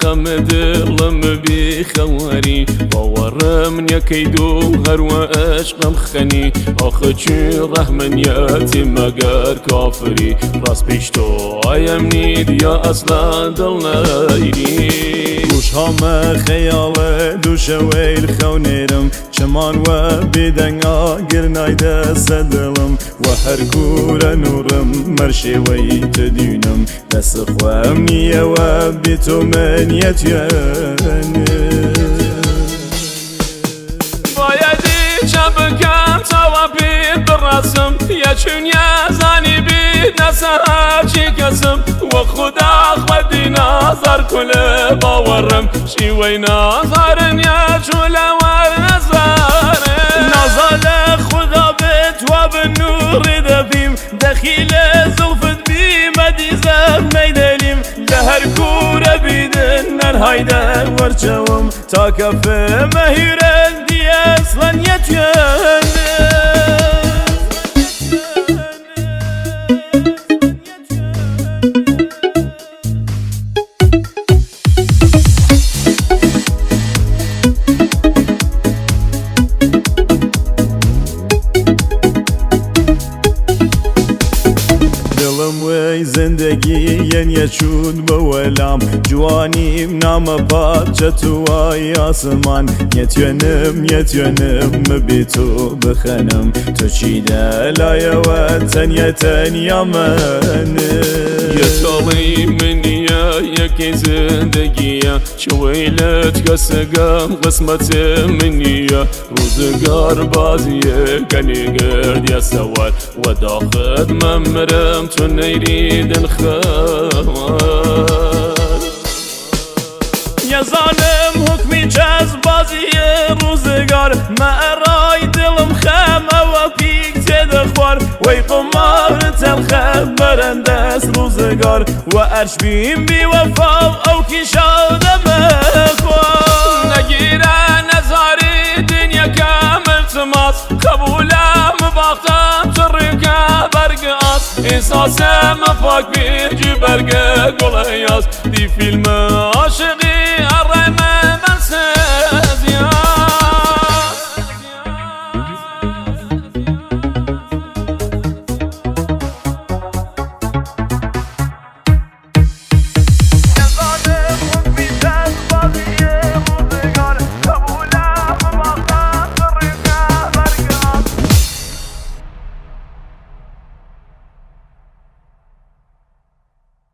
قم دلم بخواري باورم يكيدو هروا عشقم خني آخه چی رحمنياتي مگر كافري راست پیش تو آیم نید یا اصلا دل نایری گوش همه خیال دوش ویل خونیرم چمان و بیدنگ آگر نایده سدلم و هر کور نورم مرشی وی تدینم دست خوام نیه و بی تو من یتینه بایدی چه بکن تا و بید برسم یا چون یزانی بید نسهر چی کسم و خدا خودی نظر کل باورم شیوی نظرن یا چول ور نظرن نظر خدا بت و به نور دبیم دخیل زلفت بیمدی زب میدلیم لهر کور بیدن نرهایده ورچوم تا کفه مهیرن دی اصلا یتینه دلم وی زندگی ین چون بولم جوانیم نام پاچه تو آی آسمان یتینم بی تو بخنم تو چی دلای و تنیا منه یتالی منیا یکی زندگیه چویلت کسگم قسمت منیه روزگار بازیه کنی گرد یا سوال و داخل ممرم تو نیریدن خواد یا ظالم حکمی چز بازی روزگار مرای دلم خمه و پیک تد خوار وی قمار تلخه برنده است روزگار و عرش بیم بی وفا او کی شادم خوار نگیره نظاری دنیا کامل تماس قبولم باختم ترکه برگ آس احساسم پاک بی جو برگ گل یاس دی فیلم